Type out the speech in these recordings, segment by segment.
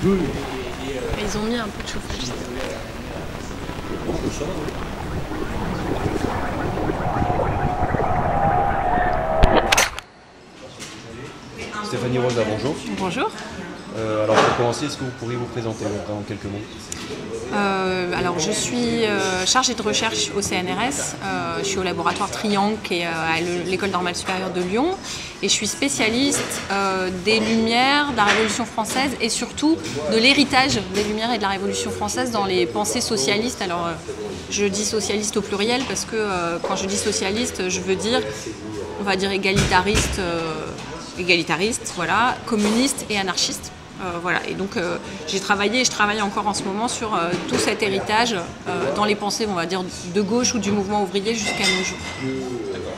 Ils ont mis un peu de chauffage. Stéphanie Rosa, bonjour. Bonjour. Alors pour commencer, est-ce que vous pourriez vous présenter en quelques mots? Alors je suis chargée de recherche au CNRS, je suis au laboratoire Triangle qui est à l'École normale supérieure de Lyon et je suis spécialiste des Lumières, de la Révolution française et surtout de l'héritage des Lumières et de la Révolution française dans les pensées socialistes. Alors je dis socialiste au pluriel parce que quand je dis socialiste, je veux dire, on va dire égalitariste, voilà, communiste et anarchiste. Voilà. Et donc j'ai travaillé et je travaille encore en ce moment sur tout cet héritage dans les pensées, on va dire, de gauche ou du mouvement ouvrier jusqu'à nos jours. D'accord.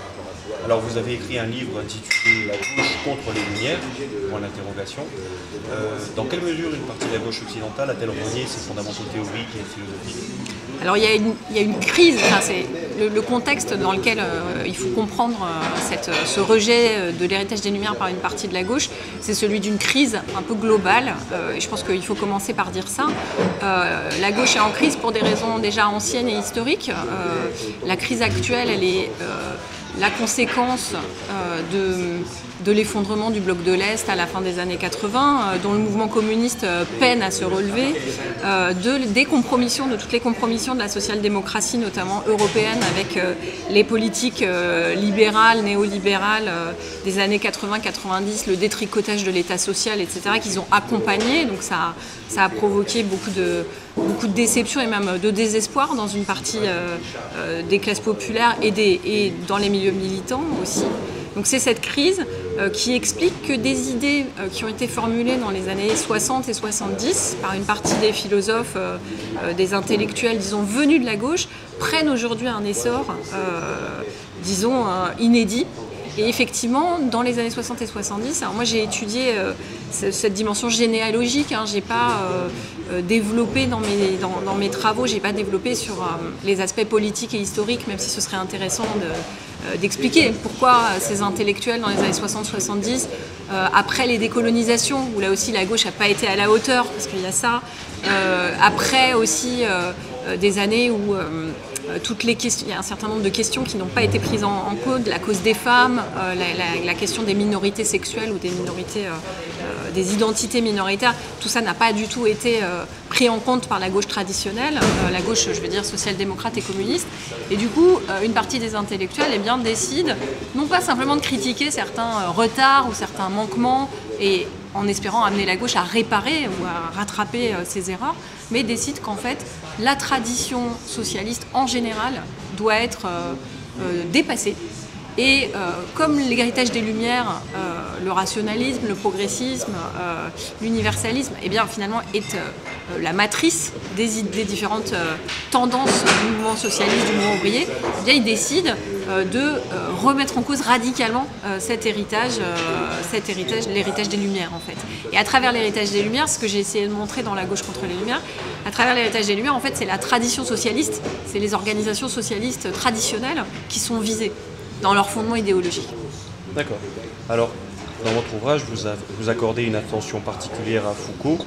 Alors vous avez écrit un livre intitulé La gauche contre les Lumières, point d'interrogation. Dans quelle mesure une partie de la gauche occidentale a-t-elle renié ses fondamentaux théoriques et philosophiques? Alors il y a une crise, enfin, c'est le contexte dans lequel il faut comprendre ce rejet de l'héritage des Lumières par une partie de la gauche, c'est celui d'une crise un peu globale, et je pense qu'il faut commencer par dire ça. La gauche est en crise pour des raisons déjà anciennes et historiques. La crise actuelle, elle est la conséquence de l'effondrement du bloc de l'Est à la fin des années 80, dont le mouvement communiste peine à se relever, des compromissions, de toutes les compromissions de la social-démocratie, notamment européenne, avec les politiques libérales, néolibérales des années 80-90, le détricotage de l'État social, etc., qu'ils ont accompagné. Donc ça a provoqué beaucoup de déception et même de désespoir dans une partie des classes populaires et dans les milieux militants aussi. Donc c'est cette crise qui explique que des idées qui ont été formulées dans les années 60 et 70 par une partie des philosophes, des intellectuels, disons, venus de la gauche, prennent aujourd'hui un essor, disons, inédit. Et effectivement, dans les années 60 et 70, alors moi j'ai étudié cette dimension généalogique, hein, j'ai pas développé dans mes travaux, j'ai pas développé sur les aspects politiques et historiques, même si ce serait intéressant d'expliquer pourquoi ces intellectuels dans les années 60-70, après les décolonisations, où là aussi la gauche n'a pas été à la hauteur, parce qu'il y a ça, après aussi des années où il y a un certain nombre de questions qui n'ont pas été prises en compte, la cause des femmes, la question des minorités sexuelles ou des minorités, des identités minoritaires, tout ça n'a pas du tout été pris en compte par la gauche traditionnelle, la gauche, je veux dire, social-démocrate et communiste. Et du coup, une partie des intellectuels décide non pas simplement de critiquer certains retards ou certains manquements, et en espérant amener la gauche à réparer ou à rattraper ses erreurs, mais décide qu'en fait, la tradition socialiste en général doit être dépassée. Et comme l'héritage des Lumières, le rationalisme, le progressisme, l'universalisme, eh bien, finalement est la matrice des différentes tendances du mouvement socialiste, du mouvement ouvrier, eh bien, il décide de remettre en cause radicalement cet héritage, l'héritage des Lumières en fait. Et à travers l'héritage des Lumières, ce que j'ai essayé de montrer dans La gauche contre les Lumières, à travers l'héritage des Lumières, en fait, c'est la tradition socialiste, c'est les organisations socialistes traditionnelles qui sont visées dans leur fondement idéologique. D'accord. Alors, dans votre ouvrage, vous accordez une attention particulière à Foucault.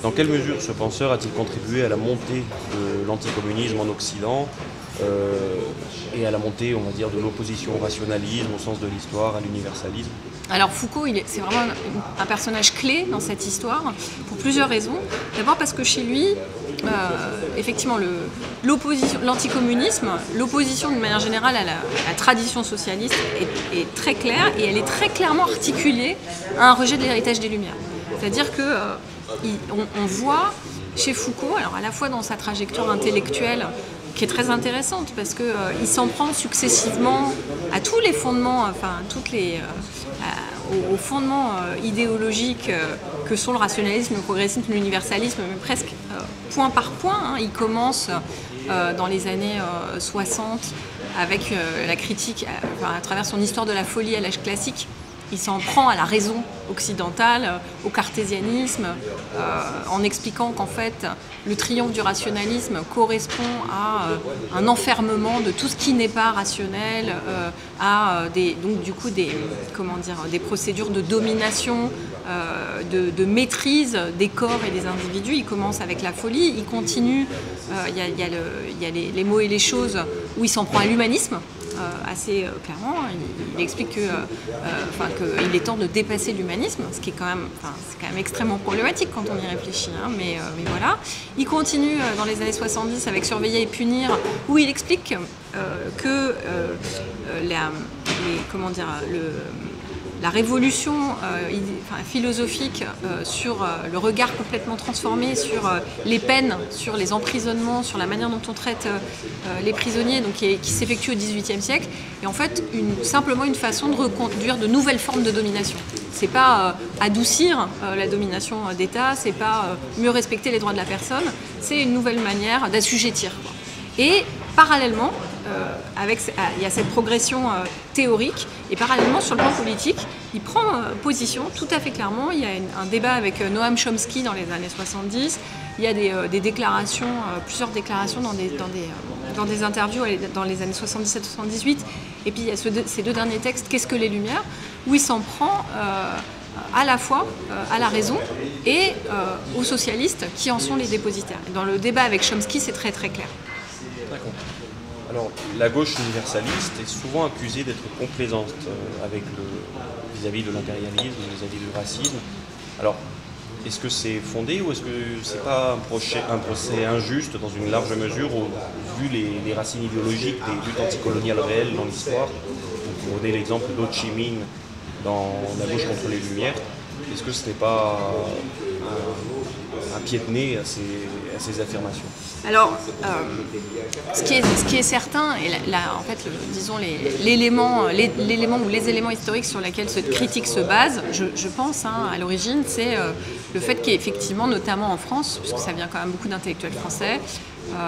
Dans quelle mesure ce penseur a-t-il contribué à la montée de l'anticommunisme en Occident et à la montée, on va dire, de l'opposition au rationalisme, au sens de l'histoire, à l'universalisme? Alors Foucault, c'est vraiment un personnage clé dans cette histoire, pour plusieurs raisons. D'abord parce que chez lui, effectivement, l'anticommunisme, l'opposition de manière générale à la tradition socialiste est très claire, et elle est très clairement articulée à un rejet de l'héritage des Lumières. C'est-à-dire qu'on voit chez Foucault, alors à la fois dans sa trajectoire intellectuelle, qui est très intéressante parce qu'il s'en prend successivement à tous les fondements, enfin aux fondements idéologiques que sont le rationalisme, le progressisme, l'universalisme, mais presque point par point. Hein. Il commence dans les années 60 avec la critique, à travers son histoire de la folie à l'âge classique. il s'en prend à la raison occidentale, au cartésianisme, en expliquant qu'en fait le triomphe du rationalisme correspond à un enfermement de tout ce qui n'est pas rationnel, donc du coup des procédures de domination, de maîtrise des corps et des individus. Il commence avec la folie, il continue, il y a les mots et les choses où il s'en prend à l'humanisme. Assez clairement, il explique qu'il est temps de dépasser l'humanisme, ce qui est quand même extrêmement problématique quand on y réfléchit, hein, mais voilà. Il continue dans les années 70 avec Surveiller et punir, où il explique que la révolution philosophique sur le regard complètement transformé sur les peines, sur les emprisonnements, sur la manière dont on traite les prisonniers, donc qui s'effectue au XVIIIe siècle, est en fait simplement une façon de reconduire de nouvelles formes de domination. C'est pas adoucir la domination d'État, c'est pas mieux respecter les droits de la personne, c'est une nouvelle manière d'assujettir. Et parallèlement, il y a cette progression théorique, et parallèlement sur le plan politique, il prend position tout à fait clairement. Il y a un débat avec Noam Chomsky dans les années 70, il y a des déclarations, plusieurs déclarations dans des interviews dans les années 77-78, et puis il y a ces deux derniers textes, Qu'est-ce que les Lumières, où il s'en prend à la fois à la raison et aux socialistes qui en sont les dépositaires. Et dans le débat avec Chomsky, c'est très très clair. D'accord. Alors, la gauche universaliste est souvent accusée d'être complaisante vis-à-vis de l'impérialisme, vis-à-vis du racisme. Alors, est-ce que c'est fondé ou est-ce que c'est pas un procès injuste dans une large mesure, vu les racines idéologiques des luttes anticoloniales réelles dans l'histoire? Vous prenez l'exemple d'Ho Chi Minh dans La gauche contre les Lumières. Est-ce que ce n'est pas un pied de nez à ces affirmations? Alors, ce qui est certain, et en fait, disons l'élément ou les éléments historiques sur lesquels cette critique se base, je pense, hein, à l'origine, c'est le fait qu'effectivement, notamment en France, puisque ça vient quand même beaucoup d'intellectuels français,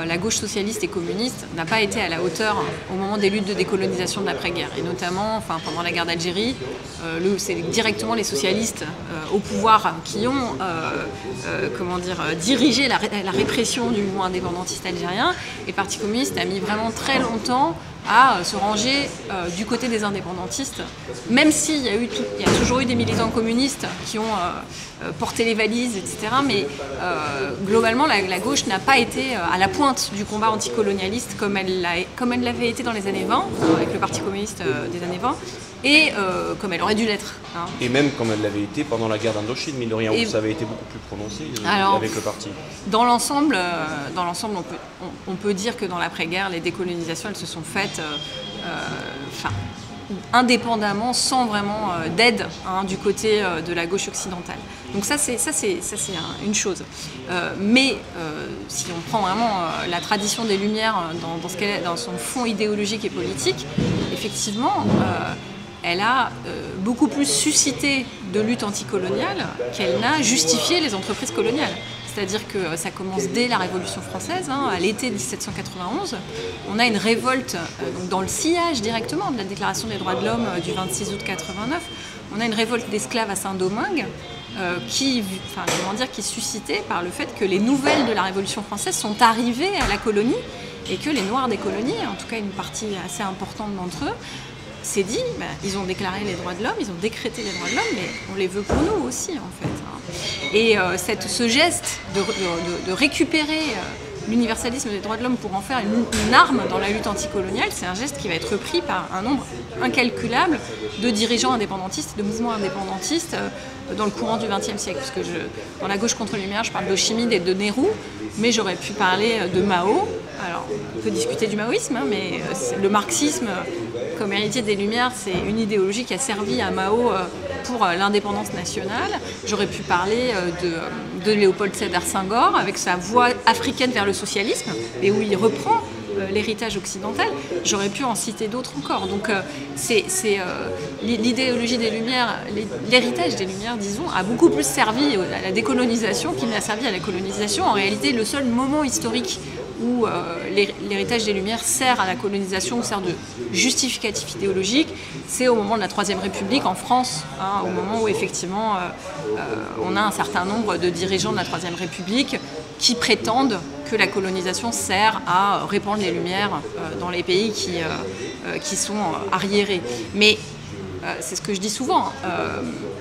la gauche socialiste et communiste n'a pas été à la hauteur au moment des luttes de décolonisation de l'après-guerre. Et notamment, pendant la guerre d'Algérie, c'est directement les socialistes au pouvoir qui ont dirigé la répression du mouvement indépendantiste algérien. Et le Parti communiste a mis vraiment très longtemps à se ranger du côté des indépendantistes, même s'il y a toujours eu des militants communistes qui ont porté les valises, etc. Mais globalement, la gauche n'a pas été à la pointe du combat anticolonialiste comme elle l'avait été dans les années 20, avec le Parti communiste des années 20, et comme elle aurait dû l'être. Hein. Et même comme elle l'avait été pendant la guerre d'Indochine, mine de rien, où ça avait été beaucoup plus prononcé avec le parti. Dans l'ensemble, on peut dire que dans l'après-guerre, les décolonisations, elles se sont faites indépendamment, sans vraiment d'aide du côté de la gauche occidentale. Donc ça c'est une chose. Mais si on prend vraiment la tradition des Lumières dans son fond idéologique et politique, effectivement, elle a beaucoup plus suscité de lutte anticoloniale qu'elle n'a justifié les entreprises coloniales. C'est-à-dire que ça commence dès la Révolution française, à l'été 1791. On a une révolte dans le sillage directement de la Déclaration des droits de l'homme du 26 août 89. On a une révolte d'esclaves à Saint-Domingue qui est suscitée par le fait que les nouvelles de la Révolution française sont arrivées à la colonie et que les Noirs des colonies, en tout cas une partie assez importante d'entre eux, s'est dit, ils ont déclaré les droits de l'homme, ils ont décrété les droits de l'homme, mais on les veut pour nous aussi, en fait. Et ce geste de récupérer l'universalisme des droits de l'homme pour en faire une arme dans la lutte anticoloniale, c'est un geste qui va être repris par un nombre incalculable de dirigeants indépendantistes, de mouvements indépendantistes dans le courant du XXe siècle. Parce que dans La gauche contre les Lumières, je parle d'Ho Chi Minh et de Nehru, mais j'aurais pu parler de Mao. Alors, on peut discuter du maoïsme, mais le marxisme, comme héritier des Lumières, c'est une idéologie qui a servi à Mao pour l'indépendance nationale. J'aurais pu parler de Léopold Sédar Senghor, avec sa voie africaine vers le socialisme, et où il reprend l'héritage occidental. J'aurais pu en citer d'autres encore. Donc l'idéologie des Lumières, l'héritage des Lumières, disons, a beaucoup plus servi à la décolonisation qu'il n'a servi à la colonisation. En réalité, le seul moment historique où l'héritage des Lumières sert à la colonisation, sert de justificatif idéologique, c'est au moment de la Troisième République en France, hein, au moment où effectivement on a un certain nombre de dirigeants de la Troisième République qui prétendent que la colonisation sert à répandre les Lumières dans les pays qui sont arriérés. Mais c'est ce que je dis souvent,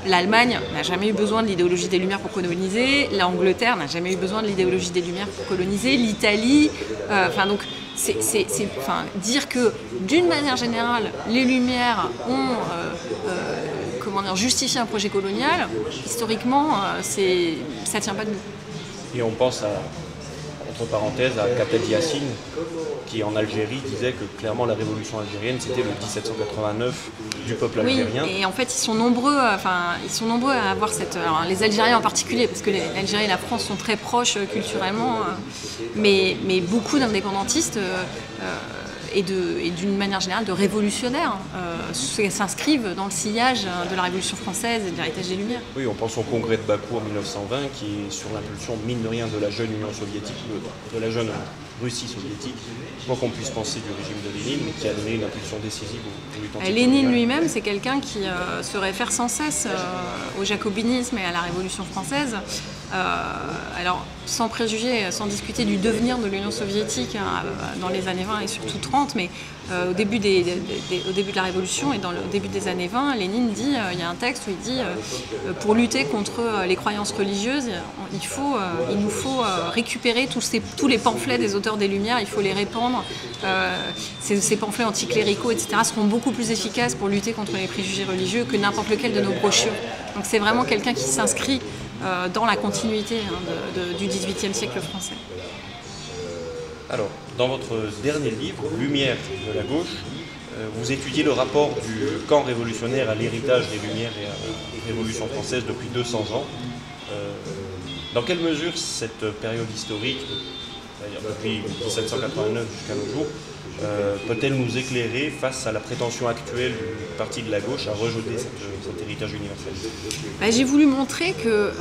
l'Allemagne n'a jamais eu besoin de l'idéologie des Lumières pour coloniser, l'Angleterre n'a jamais eu besoin de l'idéologie des Lumières pour coloniser, l'Italie, donc dire que d'une manière générale, les Lumières ont justifié un projet colonial, historiquement, ça ne tient pas debout. Et on pense entre parenthèses, à Khattab Yassine, qui en Algérie disait que clairement la révolution algérienne c'était le 1789 du peuple algérien. Oui, et en fait ils sont nombreux à avoir cette... Alors, les Algériens en particulier, parce que l'Algérie et la France sont très proches culturellement, mais beaucoup d'indépendantistes et d'une manière générale de révolutionnaires s'inscrivent dans le sillage de la Révolution française et de l'héritage des Lumières. Oui, on pense au congrès de Bakou en 1920 qui est sur l'impulsion, mine de rien, de la jeune Union soviétique, de la jeune Russie soviétique, quoi qu'on puisse penser du régime de Lénine, mais qui a donné une impulsion décisive aux luttes anticoloniales. Lénine lui-même, c'est quelqu'un qui se réfère sans cesse au jacobinisme et à la Révolution française. Alors, sans préjuger, sans discuter du devenir de l'Union soviétique dans les années 20 et surtout 30, mais au début de la Révolution et au début des années 20, Lénine dit, il y a un texte où il dit pour lutter contre les croyances religieuses, il nous faut récupérer tous les pamphlets des auteurs des Lumières, il faut les répandre. Ces pamphlets anticléricaux, etc., seront beaucoup plus efficaces pour lutter contre les préjugés religieux que n'importe lequel de nos brochures. Donc c'est vraiment quelqu'un qui s'inscrit dans la continuité du XVIIIe siècle français. Alors, dans votre dernier livre, Lumière de la gauche, vous étudiez le rapport du camp révolutionnaire à l'héritage des Lumières et à la Révolution française depuis 200 ans. Dans quelle mesure cette période historique, c'est-à-dire depuis 1789 jusqu'à nos jours, peut-elle nous éclairer face à la prétention actuelle du parti de la gauche à rejeter cet héritage universel? J'ai voulu montrer que,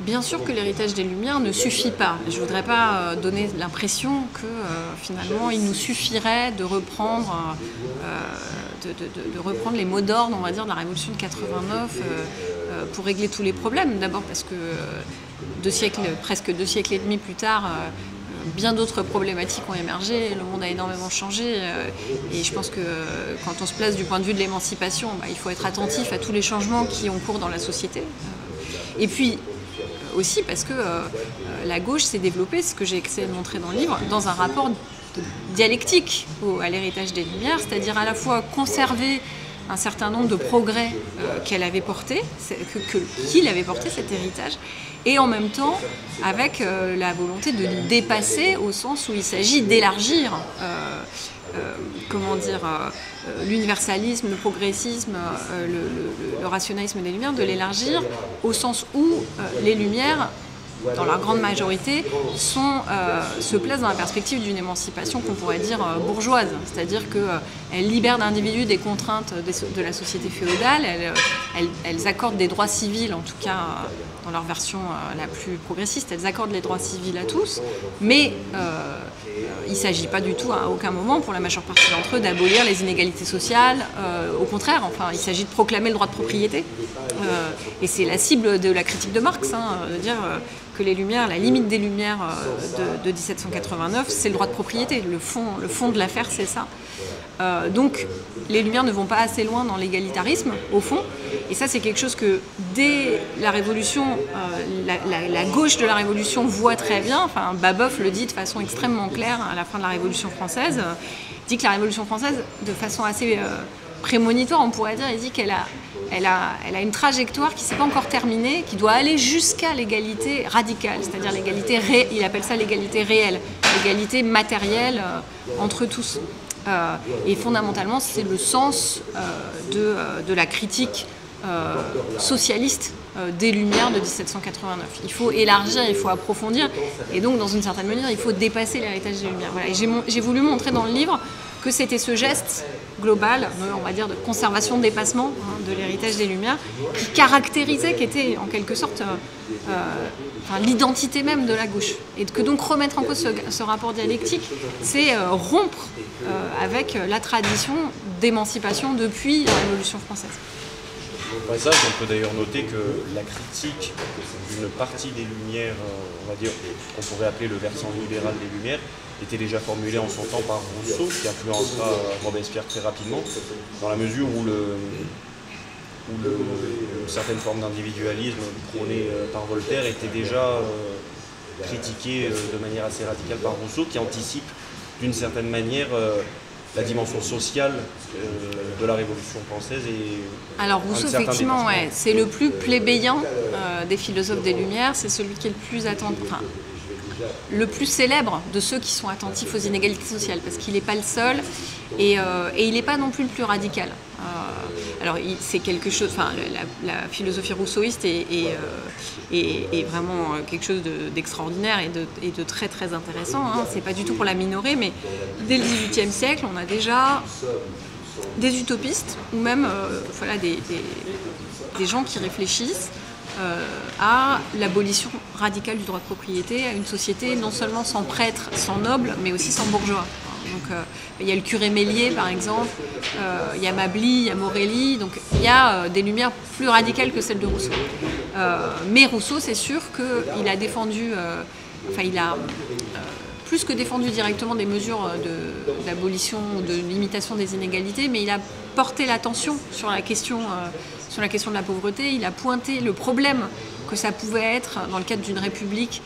bien sûr que l'héritage des Lumières ne suffit pas. Je ne voudrais pas donner l'impression que finalement il nous suffirait de reprendre, de reprendre les mots d'ordre, on va dire, de la Révolution de 89 pour régler tous les problèmes. D'abord parce que presque 2 siècles et demi plus tard, bien d'autres problématiques ont émergé, le monde a énormément changé et je pense que quand on se place du point de vue de l'émancipation, il faut être attentif à tous les changements qui ont cours dans la société. Et puis aussi parce que la gauche s'est développée, ce que j'ai essayé de montrer dans le livre, dans un rapport dialectique à l'héritage des Lumières, c'est-à-dire à la fois conserver un certain nombre de progrès qu'il avait porté cet héritage, et en même temps avec la volonté de le dépasser au sens où il s'agit d'élargir l'universalisme, le progressisme, le rationalisme des Lumières, de l'élargir au sens où les Lumières, dans leur grande majorité, se placent dans la perspective d'une émancipation qu'on pourrait dire bourgeoise, c'est-à-dire qu'elles libèrent d'individus des contraintes de la société féodale, elles accordent des droits civils, en tout cas dans leur version la plus progressiste, elles accordent les droits civils à tous, mais il ne s'agit pas du tout, à aucun moment, pour la majeure partie d'entre eux, d'abolir les inégalités sociales. Au contraire, il s'agit de proclamer le droit de propriété. Et c'est la cible de la critique de Marx, de dire que les Lumières, la limite des Lumières de 1789, c'est le droit de propriété. Le fond de l'affaire, c'est ça. Donc, les Lumières ne vont pas assez loin dans l'égalitarisme, au fond. Et ça, c'est quelque chose que, dès la Révolution, la gauche de la Révolution voit très bien. Babeuf le dit de façon extrêmement claire à la fin de la Révolution française. Il dit que la Révolution française, de façon assez prémonitoire, on pourrait dire, il dit qu'elle a une trajectoire qui ne s'est pas encore terminée, qui doit aller jusqu'à l'égalité radicale, c'est-à-dire l'égalité, il appelle ça l'égalité réelle, l'égalité matérielle entre tous. Et fondamentalement, c'est le sens de la critique socialiste des Lumières de 1789. Il faut élargir, il faut approfondir, et donc dans une certaine manière, il faut dépasser l'héritage des Lumières. Voilà. Et j'ai voulu montrer dans le livre que c'était ce geste global, on va dire de conservation, de dépassement de l'héritage des Lumières, qui caractérisait, qui était en quelque sorte l'identité même de la gauche. Et que donc remettre en cause ce rapport dialectique, c'est rompre avec la tradition d'émancipation depuis la Révolution française. Au passage, on peut d'ailleurs noter que la critique d'une partie des Lumières, on va dire, qu'on pourrait appeler le versant libéral des Lumières, était déjà formulée en son temps par Rousseau, qui influencera Robespierre très rapidement, dans la mesure où une certaine forme d'individualisme prônée par Voltaire était déjà critiquée de manière assez radicale par Rousseau, qui anticipe d'une certaine manière la dimension sociale de la Révolution française. Alors Rousseau, effectivement, ouais, c'est le plus plébéien des philosophes des Lumières, c'est celui qui est le plus le plus célèbre de ceux qui sont attentifs aux inégalités sociales, parce qu'il n'est pas le seul et il n'est pas non plus le plus radical. Alors c'est quelque chose, la philosophie rousseauiste est vraiment quelque chose d'extraordinaire et de très très intéressant. C'est pas du tout pour la minorer, mais dès le XVIIIe siècle, on a déjà des utopistes ou même des gens qui réfléchissent à l'abolition radicale du droit de propriété, à une société non seulement sans prêtres, sans nobles, mais aussi sans bourgeois. Donc il y a le curé Mélier par exemple, il y a Mably, il y a Morelli, donc il y a des lumières plus radicales que celles de Rousseau. Mais Rousseau, c'est sûr qu'il a défendu, il a plus que défendu directement des mesures d'abolition, de limitation des inégalités, mais il a porté l'attention sur la question de la pauvreté, il a pointé le problème que ça pouvait être dans le cadre d'une république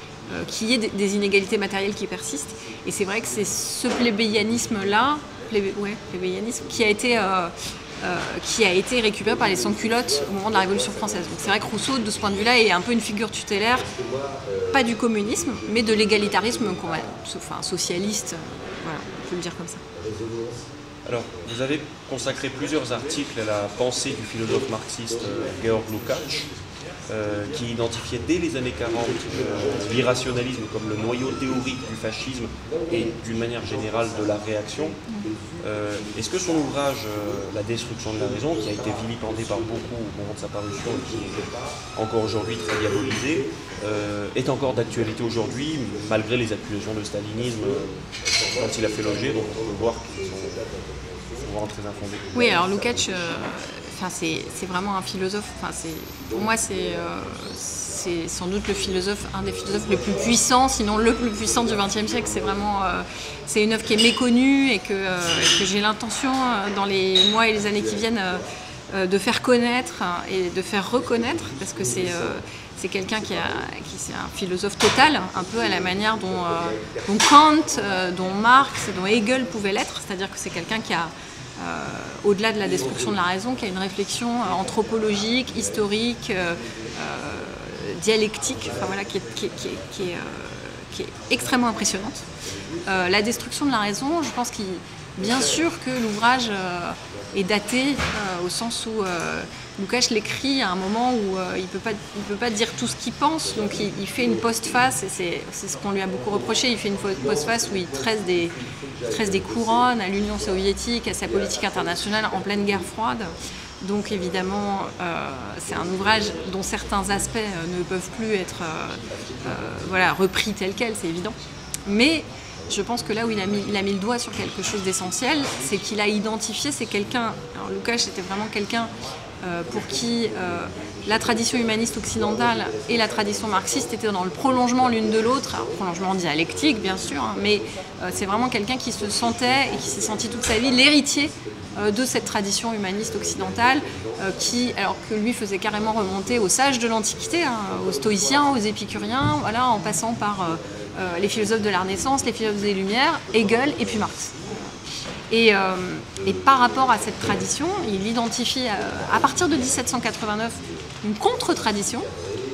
qu'il y ait des inégalités matérielles qui persistent. Et c'est vrai que c'est ce plébéianisme-là, qui a été récupéré par les sans-culottes au moment de la Révolution française. Donc c'est vrai que Rousseau, de ce point de vue-là, est un peu une figure tutélaire, pas du communisme, mais de l'égalitarisme socialiste, voilà, on peut le dire comme ça. Alors, vous avez consacré plusieurs articles à la pensée du philosophe marxiste Georg Lukács, qui identifiait dès les années 40 l'irrationalisme comme le noyau théorique du fascisme et d'une manière générale de la réaction. Est-ce que son ouvrage La destruction de la raison, qui a été vilipendé par beaucoup au moment de sa parution et qui est encore aujourd'hui très diabolisé, est encore d'actualité aujourd'hui, malgré les accusations de stalinisme quand il a fait l'objet, donc on peut voir qu'ils sont souvent très infondés. Oui, alors Lukács, c'est vraiment un philosophe. Pour moi, c'est sans doute un des philosophes les plus puissants, sinon le plus puissant du XXe siècle. C'est vraiment c'est une œuvre qui est méconnue et que j'ai l'intention, dans les mois et les années qui viennent, de faire connaître et de faire reconnaître, parce que c'est quelqu'un qui est un philosophe total, un peu à la manière dont Kant, dont Marx, dont Hegel pouvaient l'être. C'est-à-dire que c'est quelqu'un qui a au-delà de la destruction de la raison, qui a une réflexion anthropologique, historique, dialectique, qui est extrêmement impressionnante. La destruction de la raison, je pense bien sûr que l'ouvrage est daté au sens où Lukács l'écrit à un moment où il peut pas dire tout ce qu'il pense, donc il fait une postface, et c'est ce qu'on lui a beaucoup reproché. Il fait une postface où il tresse des couronnes à l'Union soviétique, à sa politique internationale en pleine guerre froide. Donc évidemment, c'est un ouvrage dont certains aspects ne peuvent plus être repris tel quel, c'est évident. Mais je pense que là où il a mis le doigt sur quelque chose d'essentiel, c'est qu'il a identifié, alors Lukács était vraiment quelqu'un pour qui la tradition humaniste occidentale et la tradition marxiste étaient dans le prolongement l'une de l'autre, prolongement dialectique bien sûr, mais c'est vraiment quelqu'un qui se sentait et qui s'est senti toute sa vie l'héritier de cette tradition humaniste occidentale alors que lui faisait carrément remonter aux sages de l'Antiquité, aux stoïciens, aux épicuriens, en passant par les philosophes de la Renaissance, les philosophes des Lumières, Hegel et puis Marx. Et par rapport à cette tradition, il identifie à partir de 1789 une contre-tradition,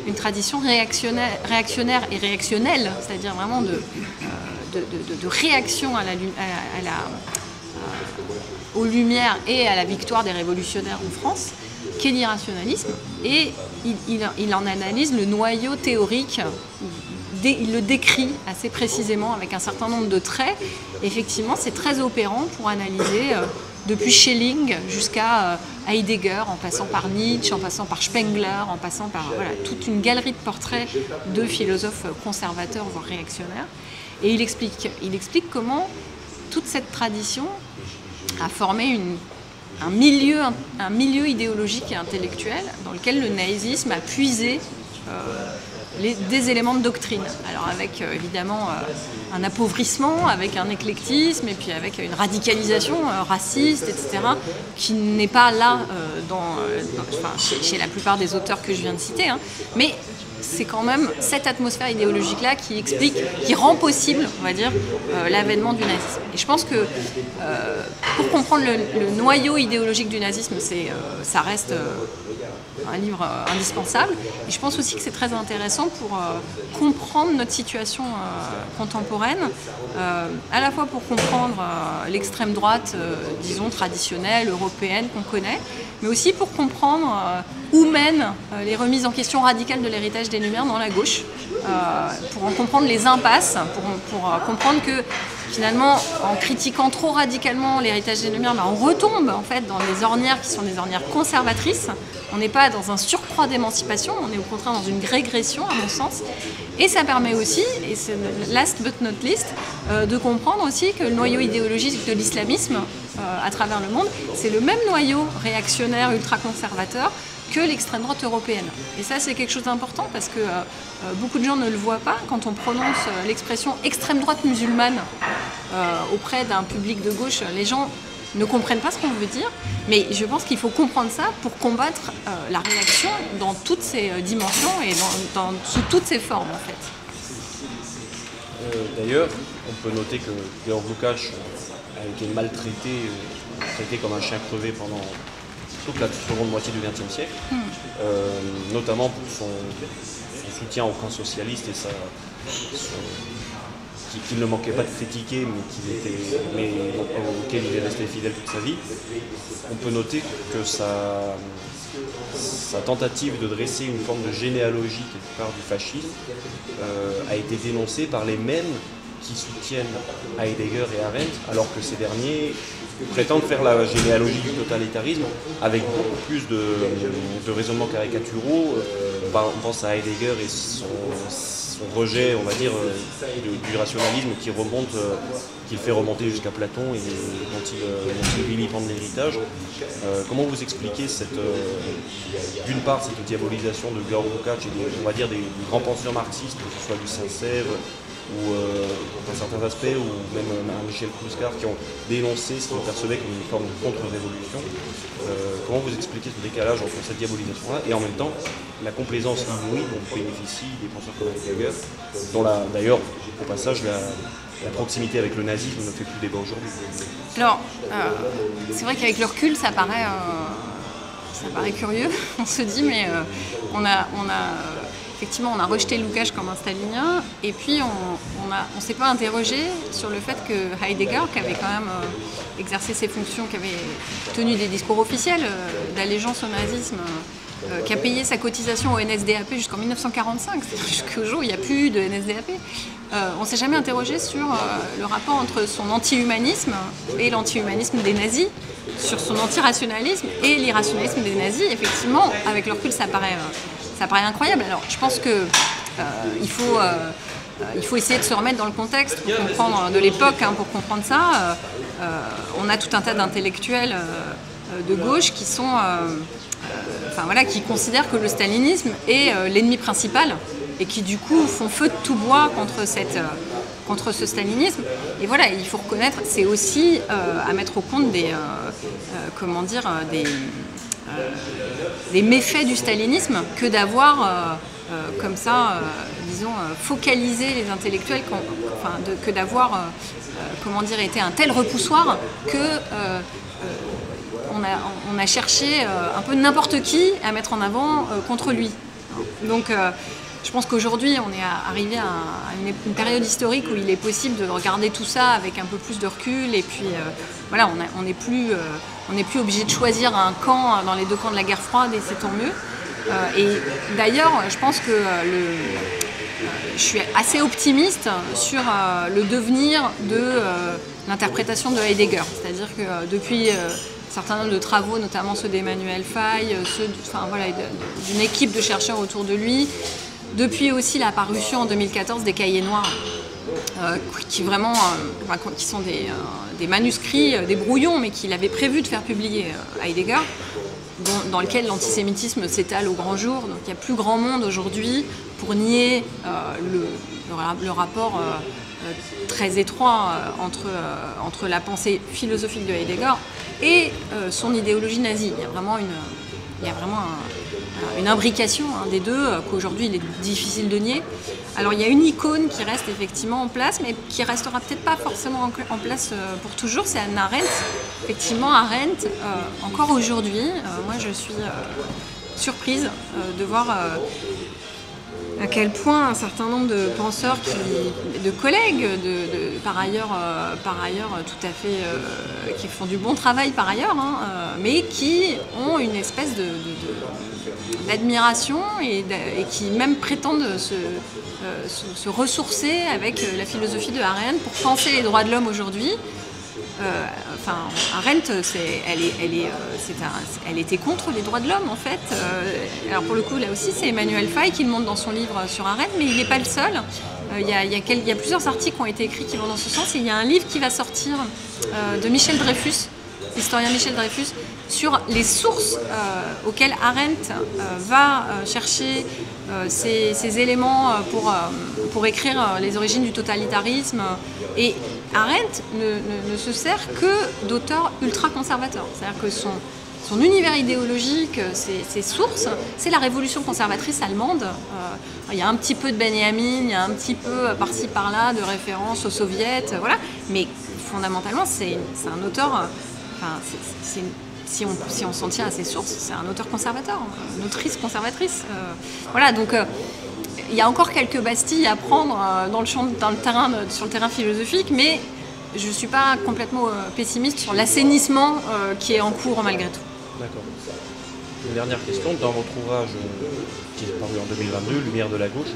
une tradition réactionnaire et réactionnelle, c'est-à-dire vraiment de réaction aux Lumières et à la victoire des révolutionnaires en France, qu'est l'irrationalisme, et il en analyse le noyau théorique il le décrit assez précisément avec un certain nombre de traits. Effectivement, c'est très opérant pour analyser depuis Schelling jusqu'à Heidegger, en passant par Nietzsche, en passant par Spengler, en passant par toute une galerie de portraits de philosophes conservateurs, voire réactionnaires. Et il explique comment toute cette tradition a formé un milieu idéologique et intellectuel dans lequel le nazisme a puisé des éléments de doctrine. Alors avec évidemment un appauvrissement, avec un éclectisme et puis avec une radicalisation raciste, etc., qui n'est pas là chez la plupart des auteurs que je viens de citer, hein, mais c'est quand même cette atmosphère idéologique-là qui rend possible, on va dire, l'avènement du nazisme. Et je pense que pour comprendre le noyau idéologique du nazisme, ça reste un livre indispensable. Et je pense aussi que c'est très intéressant pour comprendre notre situation contemporaine, à la fois pour comprendre l'extrême droite, disons, traditionnelle, européenne, qu'on connaît, mais aussi pour comprendre où mènent les remises en question radicales de l'héritage des Lumières dans la gauche, pour en comprendre les impasses, pour comprendre que finalement, en critiquant trop radicalement l'héritage des Lumières, on retombe en fait dans des ornières qui sont des ornières conservatrices. On n'est pas dans un surcroît d'émancipation, on est au contraire dans une régression à mon sens. Et ça permet aussi, et c'est last but not least, de comprendre aussi que le noyau idéologique de l'islamisme à travers le monde, c'est le même noyau réactionnaire ultra-conservateur que l'extrême droite européenne. Et ça, c'est quelque chose d'important parce que beaucoup de gens ne le voient pas quand on prononce l'expression extrême droite musulmane auprès d'un public de gauche. Les gens ne comprennent pas ce qu'on veut dire, mais je pense qu'il faut comprendre ça pour combattre la réaction dans toutes ses dimensions et sous toutes ses formes, en fait. D'ailleurs, on peut noter que Georg Lukács a été maltraité, traité comme un chien crevé pendant toute la seconde moitié du XXe siècle, notamment pour son soutien au camp socialiste et qu'il ne manquait pas de critiquer, mais auquel il est resté fidèle toute sa vie. On peut noter que sa tentative de dresser une forme de généalogie quelque part du fascisme a été dénoncée par les mêmes qui soutiennent Heidegger et Arendt, alors que ces derniers prétendent faire la généalogie du totalitarisme avec beaucoup plus de raisonnements caricaturaux. On pense à Heidegger et son rejet, on va dire, du rationalisme qu'il fait remonter jusqu'à Platon et dont il vilipende l'héritage. Comment vous expliquez d'une part cette diabolisation de Georg Lukács et on va dire des grands penseurs marxistes, que ce soit du Saint-Sèvres ou dans certains aspects, ou même Michel Kouskar, qui ont dénoncé ce qu'ils percevaient comme une forme de contre-révolution. Comment vous expliquez ce décalage entre cette diabolisation-là et en même temps la complaisance inouïe dont bénéficient des penseurs comme Heidegger, dont d'ailleurs, au passage, la proximité avec le nazisme ne fait plus débat aujourd'hui? Alors, c'est vrai qu'avec le recul, ça paraît curieux, on se dit, mais effectivement, on a rejeté Lukács comme un stalinien, et puis on s'est pas interrogé sur le fait que Heidegger, qui avait quand même exercé ses fonctions, qui avait tenu des discours officiels d'allégeance au nazisme, qui a payé sa cotisation au NSDAP jusqu'en 1945, c'est-à-dire jusqu'au jour où il n'y a plus de NSDAP. On ne s'est jamais interrogé sur le rapport entre son anti-humanisme et l'anti-humanisme des nazis, sur son anti-rationalisme et l'irrationalisme des nazis. Effectivement, avec le recul, ça paraît incroyable. Alors, je pense que il faut essayer de se remettre dans le contexte pour comprendre de l'époque, pour comprendre ça. On a tout un tas d'intellectuels de gauche qui sont, qui considèrent que le stalinisme est l'ennemi principal et qui du coup font feu de tout bois contre ce stalinisme. Et voilà, il faut reconnaître, c'est aussi à mettre au compte des méfaits du stalinisme que d'avoir comme ça, focalisé les intellectuels, que d'avoir été un tel repoussoir que on a cherché un peu n'importe qui à mettre en avant contre lui. Donc je pense qu'aujourd'hui on est arrivé à une période historique où il est possible de regarder tout ça avec un peu plus de recul, et puis on n'est plus obligé de choisir un camp dans les deux camps de la guerre froide, et c'est tant mieux. Et d'ailleurs, je pense que je suis assez optimiste sur le devenir de l'interprétation de Heidegger. C'est-à-dire que depuis un certain nombre de travaux, notamment ceux d'Emmanuel Faye, d'une équipe de chercheurs autour de lui, depuis aussi la parution en 2014 des Cahiers noirs, qui sont des manuscrits, des brouillons, mais qu'il avait prévu de faire publier Heidegger, dans lequel l'antisémitisme s'étale au grand jour. Donc il n'y a plus grand monde aujourd'hui pour nier le rapport très étroit entre la pensée philosophique de Heidegger et son idéologie nazie. Il y a vraiment une imbrication des deux qu'aujourd'hui il est difficile de nier. Alors il y a une icône qui reste effectivement en place, mais qui restera peut-être pas forcément en place pour toujours, c'est Hannah Arendt. Effectivement, Arendt, encore aujourd'hui, moi je suis surprise de voir à quel point un certain nombre de penseurs, de collègues, par ailleurs tout à fait, qui font du bon travail par ailleurs, mais qui ont une espèce d'admiration et qui même prétendent se ressourcer avec la philosophie de Arendt pour penser les droits de l'homme aujourd'hui. Arendt, elle était contre les droits de l'homme en fait. Alors pour le coup, là aussi, c'est Emmanuel Faye qui le montre dans son livre sur Arendt, mais il n'est pas le seul. Il y a plusieurs articles qui ont été écrits qui vont dans ce sens. Et il y a un livre qui va sortir de Michel Dreyfus, l'historien Michel Dreyfus, sur les sources auxquelles Arendt va chercher ces éléments pour écrire les origines du totalitarisme. Et Arendt ne se sert que d'auteurs ultra-conservateurs. C'est-à-dire que son univers idéologique, ses sources, c'est la révolution conservatrice allemande. Il y a un petit peu de Benjamin, il y a un petit peu par-ci par-là de références aux soviets, voilà. Mais fondamentalement, c'est un auteur... Si on s'en tient à ses sources, c'est un auteur conservateur, une autrice conservatrice. Voilà, donc il y a encore quelques bastilles à prendre sur le terrain philosophique, mais je ne suis pas complètement pessimiste sur l'assainissement qui est en cours malgré tout. D'accord. Une dernière question. Dans votre ouvrage qui est paru en 2022, Lumière de la gauche,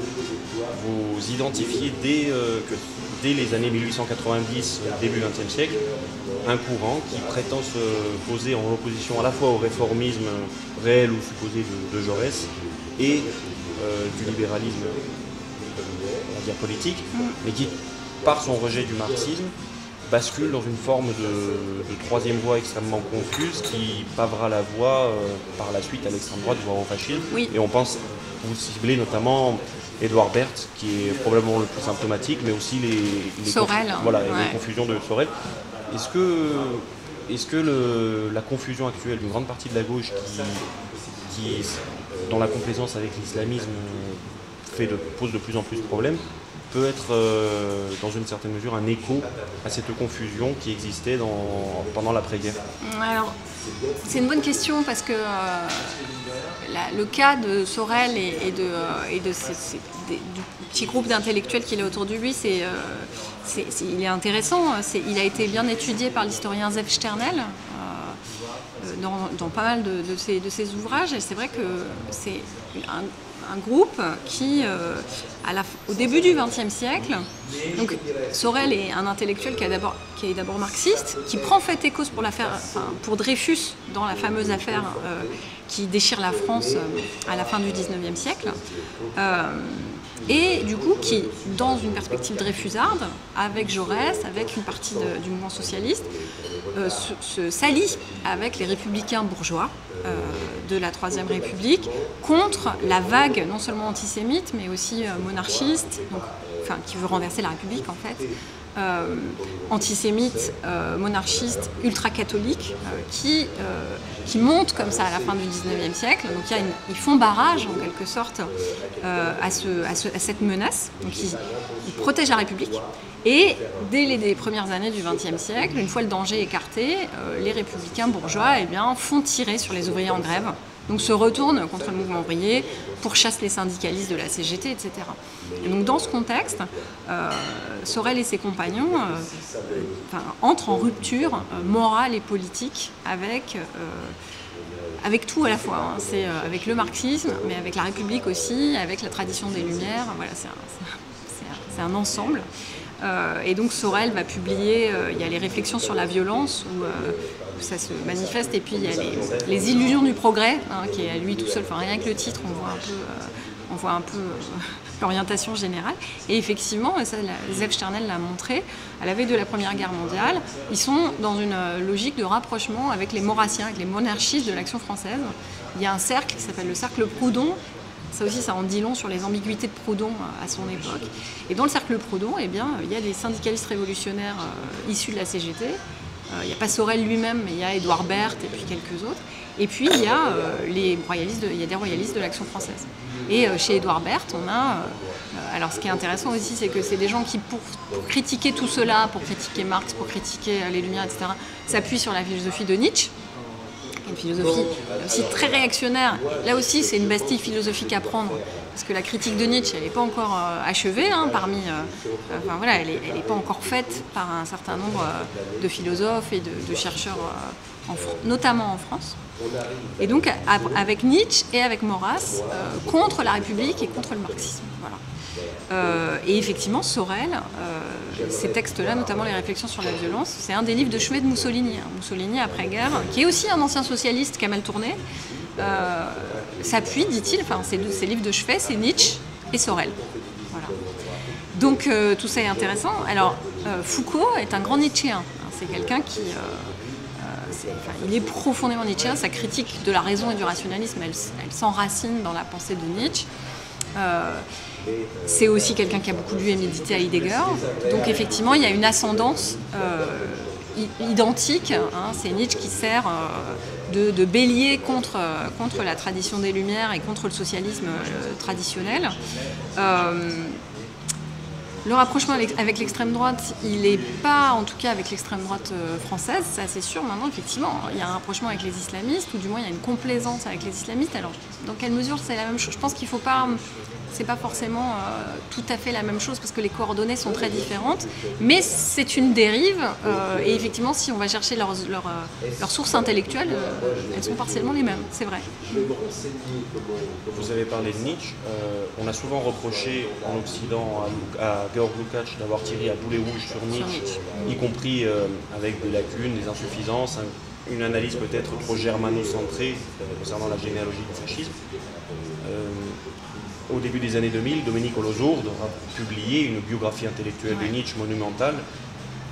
vous identifiez dès les années 1890, début XXe siècle, un courant qui prétend se poser en opposition à la fois au réformisme réel ou supposé de Jaurès et du libéralisme, on va dire politique, mais qui, par son rejet du marxisme, bascule dans une forme de troisième voie extrêmement confuse qui pavera la voie par la suite à l'extrême droite, voire au fascisme. Oui. Et on pense, vous ciblez notamment Édouard Berthe, qui est probablement le plus symptomatique, mais aussi les confusions de Sorel. Est-ce que la confusion actuelle d'une grande partie de la gauche dont la complaisance avec l'islamisme pose de plus en plus de problèmes, peut être dans une certaine mesure un écho à cette confusion qui existait pendant l'après-guerre? Alors, c'est une bonne question parce que le cas de Sorel et du petit groupe d'intellectuels qu'il a autour de lui, il est intéressant. Il a été bien étudié par l'historien Zev Sternel dans pas mal de ses ouvrages, et c'est vrai que c'est un groupe qui, au début du XXe siècle, donc Sorel est un intellectuel qui est d'abord marxiste, qui prend fait et cause pour Dreyfus dans la fameuse affaire qui déchire la France à la fin du XIXe siècle, et du coup qui, dans une perspective dreyfusarde, avec Jaurès, avec une partie du mouvement socialiste, s'allie avec les républicains bourgeois de la Troisième République contre la vague non seulement antisémite mais aussi monarchiste, qui veut renverser la République en fait, antisémite, monarchiste, ultra-catholique, qui monte comme ça à la fin du XIXe siècle. Donc ils font barrage en quelque sorte à cette menace. Donc ils protègent la République. Et dès les premières années du XXe siècle, une fois le danger écarté, les républicains bourgeois font tirer sur les ouvriers en grève, donc se retournent contre le mouvement ouvrier, pourchassent les syndicalistes de la CGT, etc. Et donc dans ce contexte, Sorel et ses compagnons entrent en rupture morale et politique avec avec tout à la fois, hein. C'est avec le marxisme, mais avec la République aussi, avec la tradition des Lumières. Voilà, c'est un ensemble. Et donc Sorel va publier, il y a les réflexions sur la violence, où ça se manifeste, et puis il y a les illusions du progrès, hein, qui est à lui tout seul, enfin rien que le titre, on voit un peu l'orientation générale. Et effectivement, et ça, Zev Sternel l'a montré, à la veille de la Première Guerre mondiale, ils sont dans une logique de rapprochement avec les maurassiens, avec les monarchistes de l'Action française. Il y a un cercle qui s'appelle le cercle Proudhon. Ça aussi, ça en dit long sur les ambiguïtés de Proudhon à son époque. Et dans le cercle Proudhon, eh bien, il y a des syndicalistes révolutionnaires issus de la CGT. Il n'y a pas Sorel lui-même, mais il y a Édouard Berthe et puis quelques autres. Et puis, il y a, il y a des royalistes de l'Action française. Et chez Édouard Berthe, on a... alors, ce qui est intéressant aussi, c'est que c'est des gens qui, pour critiquer tout cela, pour critiquer Marx, pour critiquer les Lumières, etc., s'appuient sur la philosophie de Nietzsche. Une philosophie aussi très réactionnaire. Là aussi, c'est une bastille philosophique à prendre, parce que la critique de Nietzsche, elle n'est pas encore achevée, hein, enfin, voilà, elle n'est pas encore faite par un certain nombre de philosophes et de chercheurs, notamment en France. Et donc, avec Nietzsche et avec Maurras, contre la République et contre le marxisme. Voilà. Et effectivement, Sorel, ces textes-là, notamment les réflexions sur la violence, c'est un des livres de chevet de Mussolini. Mussolini, après-guerre, qui est aussi un ancien socialiste qui a mal tourné, s'appuie, dit-il, enfin, ces livres de chevet, c'est Nietzsche et Sorel. Voilà. Donc, tout ça est intéressant. Alors, Foucault est un grand Nietzschéen. C'est quelqu'un qui... il est profondément Nietzschéen. Sa critique de la raison et du rationalisme, elle s'enracine dans la pensée de Nietzsche. C'est aussi quelqu'un qui a beaucoup lu et médité à Heidegger. Donc effectivement, il y a une ascendance identique. Hein. C'est Nietzsche qui sert de bélier contre la tradition des Lumières et contre le socialisme traditionnel. Le rapprochement avec l'extrême droite, il n'est pas, en tout cas avec l'extrême droite française, ça c'est sûr. Maintenant, effectivement, il y a un rapprochement avec les islamistes, ou du moins il y a une complaisance avec les islamistes. Alors, dans quelle mesure c'est la même chose? Je pense qu'il ne faut pas... C'est pas forcément tout à fait la même chose, parce que les coordonnées sont très différentes, mais c'est une dérive, et effectivement, si on va chercher leurs sources intellectuelles, elles sont partiellement les mêmes, c'est vrai. Vous avez parlé de Nietzsche. On a souvent reproché en Occident à Georg Lukács d'avoir tiré à boulet rouge sur Nietzsche, y compris avec des lacunes, des insuffisances, une analyse peut-être trop germano-centrée concernant la généalogie du fascisme. Au début des années 2000, Domenico Losurdo a publié une biographie intellectuelle de Nietzsche monumentale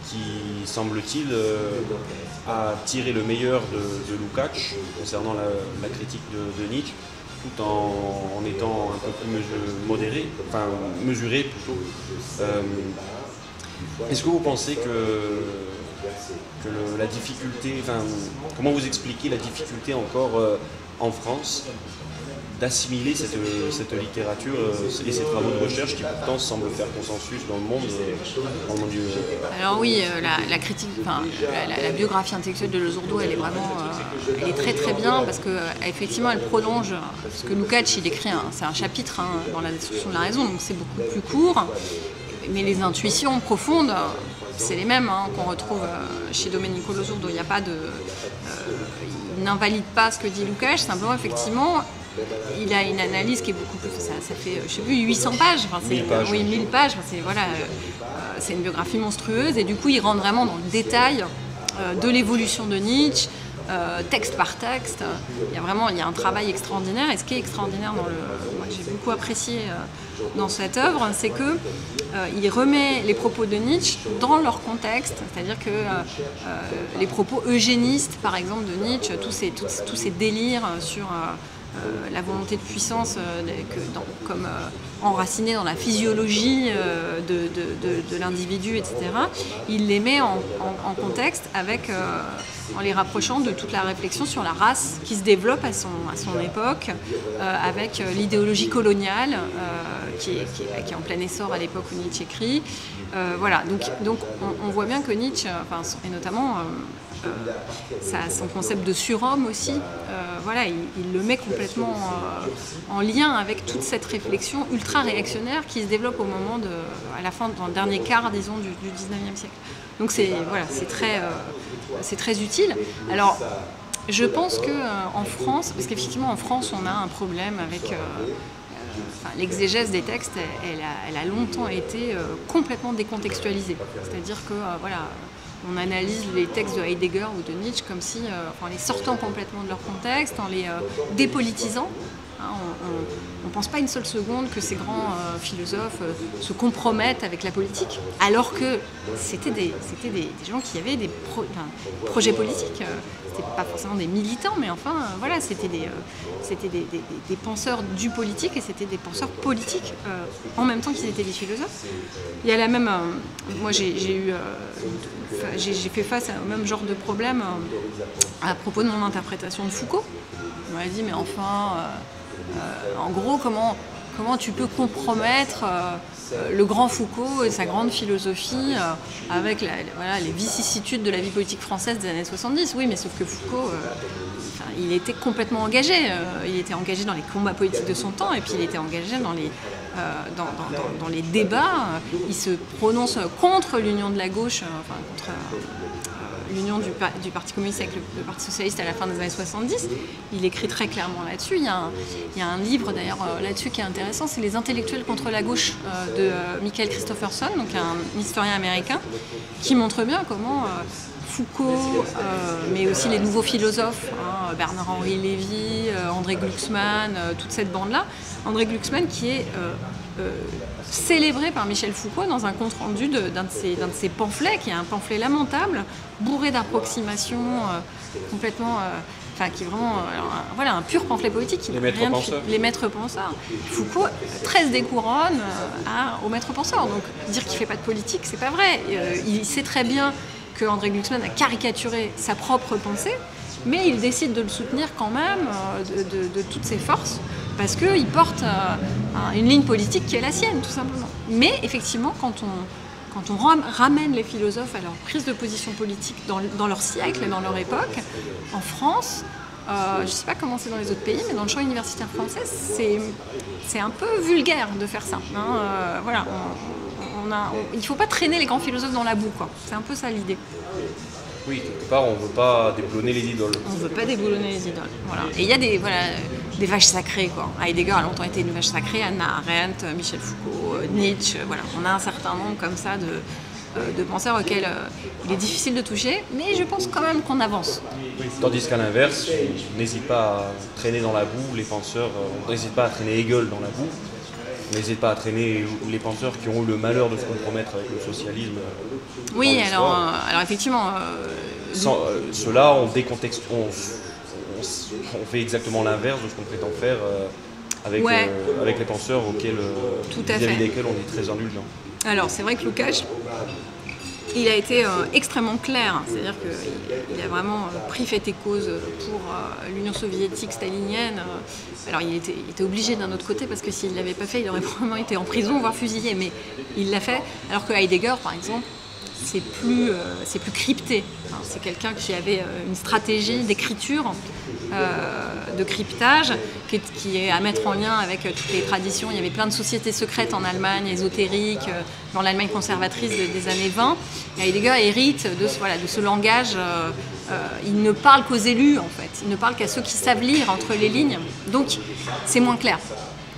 qui, semble-t-il, a tiré le meilleur de Lukács concernant la critique de Nietzsche, tout en étant un peu plus mesuré plutôt. Est-ce que vous pensez que la difficulté, comment vous expliquez la difficulté encore en France d'assimiler cette littérature et ces travaux de recherche qui pourtant semblent faire consensus dans le monde du... Alors oui, la critique, la biographie intellectuelle de Losurdo, elle est vraiment, elle est très très bien, parce que effectivement elle prolonge ce que Lukács il écrit, c'est un chapitre dans la destruction de la raison, donc c'est beaucoup plus court, mais les intuitions profondes, c'est les mêmes qu'on retrouve chez Domenico Losurdo. Il n'y a pas de, il n'invalide pas ce que dit Lukács, simplement effectivement. Il a une analyse qui est beaucoup plus... Ça fait, je sais plus, 800 pages. Enfin, 1000 pages. Oui, 1000 pages. C'est une biographie monstrueuse. Et du coup, il rentre vraiment dans le détail de l'évolution de Nietzsche, texte par texte. Il y a un travail extraordinaire. Et ce qui est extraordinaire, moi, que j'ai beaucoup apprécié dans cette œuvre, c'est qu'il remet les propos de Nietzsche dans leur contexte. C'est-à-dire que les propos eugénistes, par exemple, de Nietzsche, tous ces délires sur... la volonté de puissance comme enracinée dans la physiologie de l'individu, etc. Il les met en contexte en les rapprochant de toute la réflexion sur la race qui se développe à son époque, avec l'idéologie coloniale qui est en plein essor à l'époque où Nietzsche écrit. Voilà, donc on voit bien que Nietzsche, et notamment... son concept de surhomme aussi, il le met complètement en lien avec toute cette réflexion ultra-réactionnaire qui se développe à la fin, dans le dernier quart, disons, du 19e siècle. Donc c'est très utile. Alors, Je pense qu'en France, parce qu'effectivement en France on a un problème avec l'exégèse des textes, elle a longtemps été complètement décontextualisée. C'est-à-dire que voilà, on analyse les textes de Heidegger ou de Nietzsche comme si, en les sortant complètement de leur contexte, en les dépolitisant. Hein, on ne pense pas une seule seconde que ces grands philosophes se compromettent avec la politique, alors que c'était des gens qui avaient des projets politiques. C'était pas forcément des militants, mais enfin, voilà, c'était des penseurs du politique et c'était des penseurs politiques en même temps qu'ils étaient des philosophes. Il y a la même... moi, j'ai fait face au même genre de problème à propos de mon interprétation de Foucault. On m'a dit, mais enfin... en gros, comment tu peux compromettre le grand Foucault et sa grande philosophie avec les vicissitudes de la vie politique française des années 70. Oui, mais sauf que Foucault, il était complètement engagé. Il était engagé dans les combats politiques de son temps et puis il était engagé dans les débats. Il se prononce contre l'union de la gauche, contre... l'union du Parti communiste avec le Parti socialiste à la fin des années 70. Il écrit très clairement là-dessus. Il y a un livre d'ailleurs là-dessus qui est intéressant, c'est Les intellectuels contre la gauche de Michael Christopherson, donc un historien américain, qui montre bien comment Foucault, mais aussi les nouveaux philosophes, Bernard-Henri Lévy, André Glucksmann, toute cette bande-là. André Glucksmann qui est célébré par Michel Foucault dans un compte-rendu d'un de ses pamphlets, qui est un pamphlet lamentable, bourré d'approximations complètement... qui est vraiment un pur pamphlet politique. Les maîtres penseurs. Les maîtres penseurs. Foucault tresse des couronnes aux maîtres penseurs. Donc dire qu'il ne fait pas de politique, c'est pas vrai. Il sait très bien que André Glucksmann a caricaturé sa propre pensée, mais il décide de le soutenir quand même de toutes ses forces, parce qu'il porte une ligne politique qui est la sienne, tout simplement. Mais effectivement, quand on ramène les philosophes à leur prise de position politique dans leur siècle et dans leur époque, en France, je ne sais pas comment c'est dans les autres pays, mais dans le champ universitaire français, c'est un peu vulgaire de faire ça. Il ne faut pas traîner les grands philosophes dans la boue, quoi. C'est un peu ça l'idée. Oui, quelque part, on ne veut pas déboulonner les idoles. On ne veut pas déboulonner les idoles. Voilà. Et il y a des vaches sacrées, quoi. Heidegger a longtemps été une vache sacrée, Hannah Arendt, Michel Foucault, Nietzsche. Voilà. On a un certain nombre comme ça de penseurs auxquels il est difficile de toucher, mais je pense quand même qu'on avance. Oui. Tandis qu'à l'inverse, on n'hésite pas à traîner dans la boue les penseurs, on n'hésite pas à traîner Hegel dans la boue. On n'hésite pas à traîner les penseurs qui ont eu le malheur de se compromettre avec le socialisme. Oui, alors effectivement... Cela, on fait exactement l'inverse de ce qu'on prétend faire avec les penseurs vis-à-vis desquels on est très indulgent. Alors, c'est vrai que Lukács, il a été extrêmement clair, c'est-à-dire qu'il a vraiment pris fait et cause pour l'Union soviétique stalinienne. Alors il était obligé d'un autre côté, parce que s'il ne l'avait pas fait, il aurait probablement été en prison, voire fusillé, mais il l'a fait. Alors que Heidegger, par exemple, c'est plus crypté. C'est quelqu'un qui avait une stratégie d'écriture, de cryptage, qui est à mettre en lien avec toutes les traditions. Il y avait plein de sociétés secrètes en Allemagne, ésotériques, dans l'Allemagne conservatrice des années 20. Et Heidegger hérite de ce langage. Il ne parle qu'aux élus, en fait. Il ne parle qu'à ceux qui savent lire entre les lignes. Donc, c'est moins clair.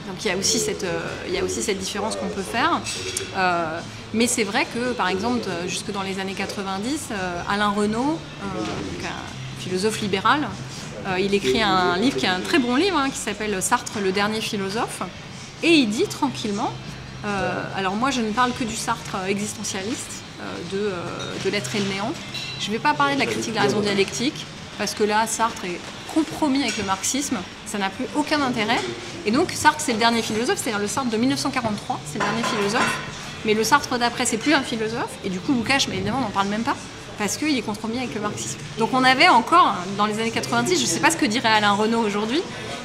Donc, il y a aussi cette différence qu'on peut faire. Mais c'est vrai que, par exemple, jusque dans les années 90, Alain Renaud, un philosophe libéral, il écrit un livre qui est un très bon livre, qui s'appelle Sartre, le dernier philosophe. Et il dit tranquillement, alors moi je ne parle que du Sartre existentialiste, de l'être et le néant. Je ne vais pas parler de la critique de la raison dialectique, parce que là, Sartre est compromis avec le marxisme, ça n'a plus aucun intérêt. Et donc Sartre, c'est le dernier philosophe, c'est-à-dire le Sartre de 1943, c'est le dernier philosophe. Mais le Sartre d'après, c'est plus un philosophe. Et du coup, Lukács, mais évidemment, on n'en parle même pas, parce qu'il est compromis avec le marxisme. Donc on avait encore, dans les années 90, je ne sais pas ce que dirait Alain Renaud aujourd'hui,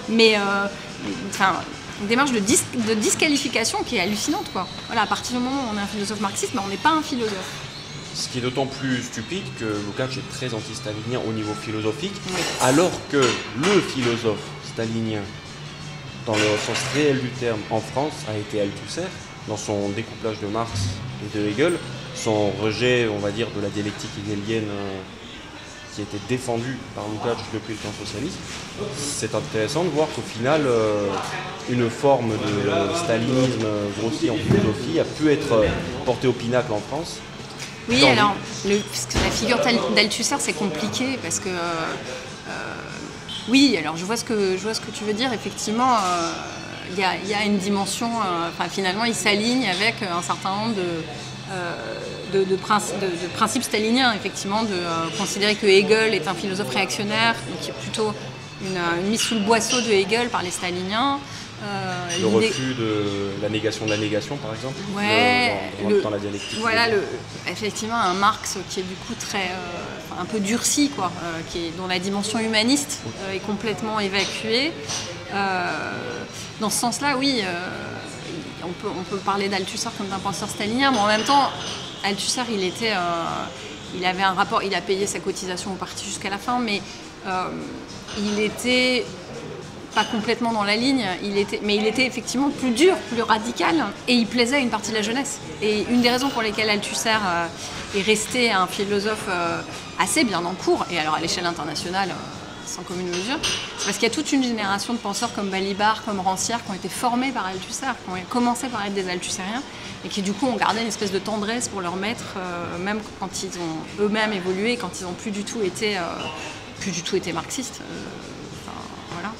mais une démarche de disqualification qui est hallucinante, quoi. Voilà, à partir du moment où on est un philosophe marxiste, on n'est pas un philosophe. Ce qui est d'autant plus stupide que Lukács est très anti-stalinien au niveau philosophique, oui. Alors que le philosophe stalinien, dans le sens réel du terme en France, a été Althusser, dans son découplage de Marx et de Hegel, son rejet, on va dire, de la dialectique hegelienne qui était défendu par Lukács depuis le temps socialiste, c'est intéressant de voir qu'au final, une forme de stalinisme grossi en philosophie a pu être portée au pinacle en France. Oui, alors, la figure d'Althusser, c'est compliqué parce que... oui, alors je vois ce que tu veux dire. Effectivement, il y a une dimension... finalement, il s'aligne avec un certain nombre de principes staliniens, effectivement, de considérer que Hegel est un philosophe réactionnaire, donc qui est plutôt une mise sous le boisseau de Hegel par les staliniens. Le refus de la négation de la négation, par exemple, ouais, dans la dialectique. Voilà, effectivement, un Marx qui est du coup un peu durci, quoi, dont la dimension humaniste est complètement évacuée. Dans ce sens-là, oui, on peut parler d'Althusser comme d'un penseur stalinien, mais en même temps, Althusser, il avait un rapport, il a payé sa cotisation au parti jusqu'à la fin, mais il était pas complètement dans la ligne, mais il était effectivement plus dur, plus radical, et il plaisait à une partie de la jeunesse. Et une des raisons pour lesquelles Althusser est resté un philosophe assez bien en cours, et alors à l'échelle internationale, sans commune mesure, c'est parce qu'il y a toute une génération de penseurs comme Balibar, comme Rancière, qui ont été formés par Althusser, qui ont commencé par être des althussériens, et qui du coup ont gardé une espèce de tendresse pour leur maître, même quand ils ont eux-mêmes évolué, quand ils n'ont plus du tout été marxistes. Voilà.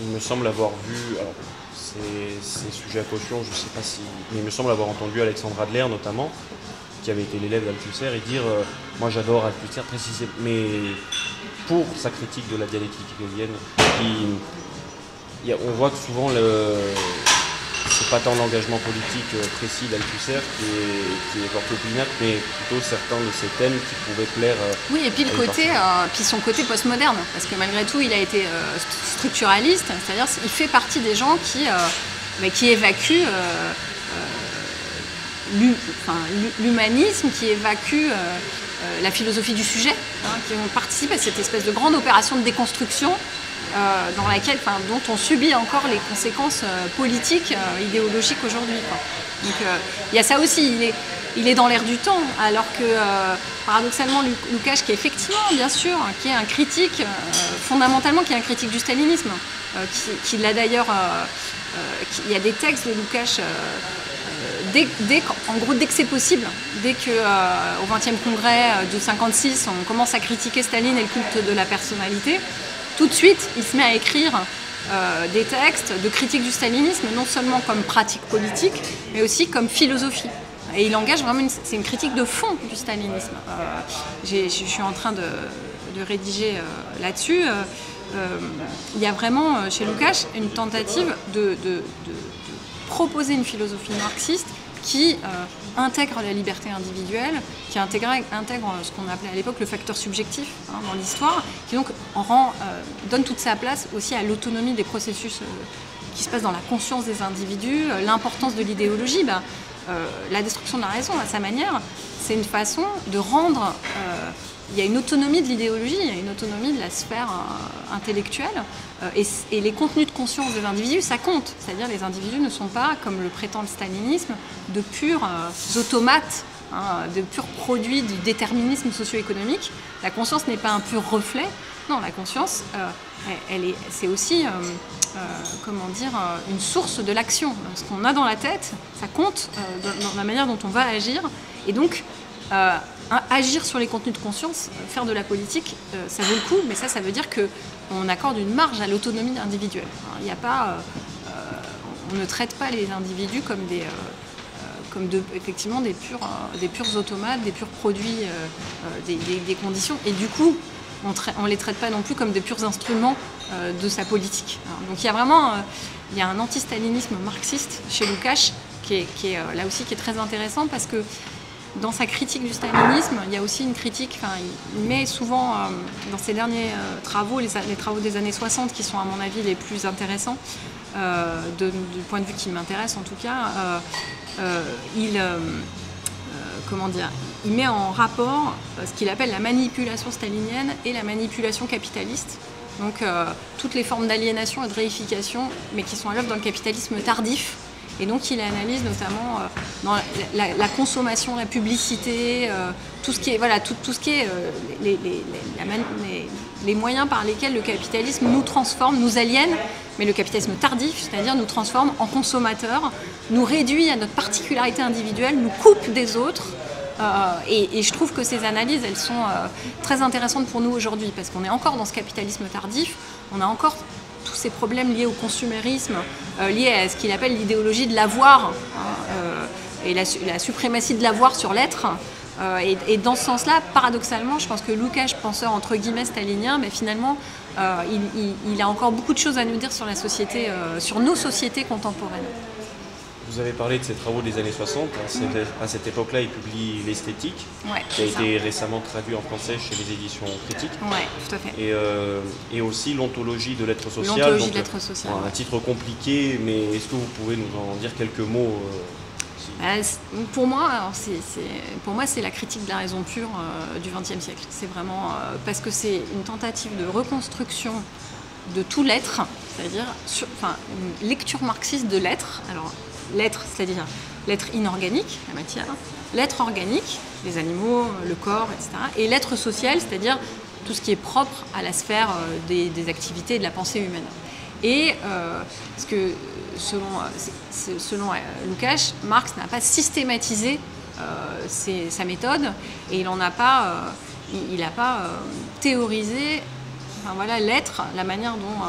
Il me semble avoir vu, alors c'est sujet à caution, je ne sais pas si, mais il me semble avoir entendu Alexandre Adler notamment, qui avait été l'élève d'Althusser, et dire moi j'adore Althusser précisément, mais pour sa critique de la dialectique hegelienne, on voit que souvent c'est pas tant l'engagement politique précis d'Althusser qui est porté au pinacle, mais plutôt certains de ces thèmes qui pouvaient plaire. Oui, et puis puis son côté postmoderne, parce que malgré tout, il a été structuraliste, c'est-à-dire il fait partie des gens qui évacuent l'humanisme, qui évacuent la philosophie du sujet, qui ont participé à cette espèce de grande opération de déconstruction dont on subit encore les conséquences politiques, idéologiques aujourd'hui. Donc il y a ça aussi, il est dans l'air du temps, alors que paradoxalement Lukács, qui est effectivement, bien sûr, qui est un critique, fondamentalement qui est un critique du stalinisme, qui l'a d'ailleurs, il y a des textes de Lukács, en gros, dès que c'est possible, dès qu'au XXe congrès de 1956, on commence à critiquer Staline et le culte de la personnalité, tout de suite, il se met à écrire des textes de critique du stalinisme, non seulement comme pratique politique, mais aussi comme philosophie. Et il engage vraiment, c'est une critique de fond du stalinisme. Je suis en train de rédiger là-dessus. Il y a vraiment, chez Lukács, une tentative de proposer une philosophie marxiste qui intègre la liberté individuelle, qui intègre ce qu'on appelait à l'époque le facteur subjectif dans l'histoire, qui donc donne toute sa place aussi à l'autonomie des processus qui se passent dans la conscience des individus, l'importance de l'idéologie. La destruction de la raison, à sa manière, c'est une façon de rendre... il y a une autonomie de l'idéologie, il y a une autonomie de la sphère intellectuelle, et les contenus de conscience des individus, ça compte. C'est-à-dire les individus ne sont pas, comme le prétend le stalinisme, de purs automates, de purs produits du déterminisme socio-économique. La conscience n'est pas un pur reflet. Non, la conscience, c'est aussi une source de l'action. Ce qu'on a dans la tête, ça compte dans la manière dont on va agir. Et donc, agir sur les contenus de conscience, faire de la politique, ça vaut le coup, mais ça veut dire qu'on accorde une marge à l'autonomie individuelle. Il n'y a pas, on ne traite pas les individus comme effectivement des purs automates, des purs produits, des conditions, et du coup, on ne les traite pas non plus comme des purs instruments de sa politique. Donc il y a vraiment un anti-stalinisme marxiste chez Lukács qui est là aussi qui est très intéressant, parce que dans sa critique du stalinisme, il y a aussi une critique, il met souvent dans ses derniers travaux, les travaux des années 60 qui sont à mon avis les plus intéressants, du point de vue qui m'intéresse en tout cas, il met en rapport ce qu'il appelle la manipulation stalinienne et la manipulation capitaliste. Donc toutes les formes d'aliénation et de réification, mais qui sont à l'œuvre dans le capitalisme tardif, Et donc il analyse notamment dans la consommation, la publicité, tout ce qui est, voilà, tout ce qui est les moyens par lesquels le capitalisme nous transforme, nous aliène, mais le capitalisme tardif, c'est-à-dire nous transforme en consommateurs, nous réduit à notre particularité individuelle, nous coupe des autres. Et je trouve que ces analyses, elles sont très intéressantes pour nous aujourd'hui, parce qu'on est encore dans ce capitalisme tardif, on a encore tous ces problèmes liés au consumérisme, liés à ce qu'il appelle l'idéologie de l'avoir, et la suprématie de l'avoir sur l'être. Et dans ce sens-là, paradoxalement, je pense que Lukács, penseur entre guillemets stalinien, mais finalement, il a encore beaucoup de choses à nous dire sur la société, sur nos sociétés contemporaines. Vous avez parlé de ses travaux des années 60. À cette époque-là, il publie L'Esthétique, qui a été récemment traduit en français chez les éditions critiques. Oui, tout à fait. Et aussi L'Ontologie de l'être social. L'Ontologie de l'être social. Un titre compliqué, mais est-ce que vous pouvez nous en dire quelques mots Pour moi, c'est la critique de la raison pure du XXe siècle. C'est vraiment parce que c'est une tentative de reconstruction de tout l'être, c'est-à-dire une lecture marxiste de l'être. Alors, l'être, c'est-à-dire l'être inorganique, la matière, l'être organique, les animaux, le corps, etc. Et l'être social, c'est-à-dire tout ce qui est propre à la sphère des activités et de la pensée humaine. Et parce que selon Lukács, Marx n'a pas systématisé sa méthode et il n'a pas théorisé l'être, la manière dont...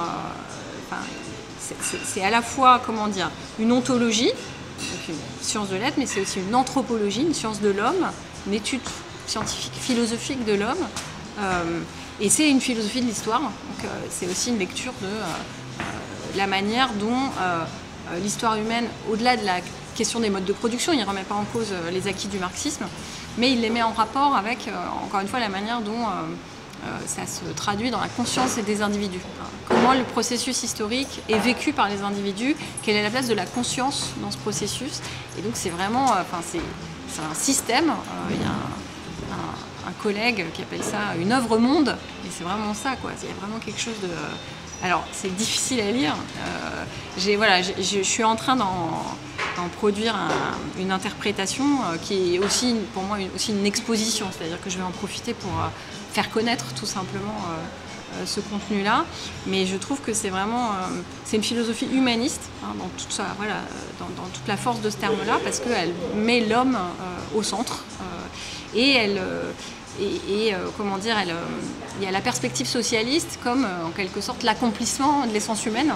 c'est à la fois, comment dire, une ontologie, donc une science de l'être, mais c'est aussi une anthropologie, une science de l'homme, une étude scientifique, philosophique de l'homme, et c'est une philosophie de l'histoire. Donc c'est aussi une lecture de la manière dont l'histoire humaine, au-delà de la question des modes de production, il ne remet pas en cause les acquis du marxisme, mais il les met en rapport avec, encore une fois, la manière dont ça se traduit dans la conscience des individus. Comment le processus historique est vécu par les individus, quelle est la place de la conscience dans ce processus. Et donc c'est vraiment, c'est un système, il y a un collègue qui appelle ça une œuvre monde, et c'est vraiment ça, quoi. Il y a vraiment quelque chose de... Alors c'est difficile à lire, je suis en train d'en produire une interprétation qui est aussi pour moi aussi une exposition, c'est-à-dire que je vais en profiter pour faire connaître tout simplement ce contenu-là, mais je trouve que c'est vraiment c'est une philosophie humaniste dans toute ça, dans toute la force de ce terme-là, parce qu'elle met l'homme au centre et elle comment dire, il y a la perspective socialiste comme en quelque sorte l'accomplissement de l'essence humaine.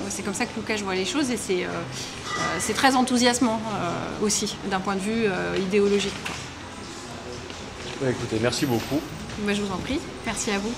C'est comme ça que Lukács voit les choses et c'est très enthousiasmant aussi d'un point de vue idéologique. Écoutez, merci beaucoup. Je vous en prie, merci à vous.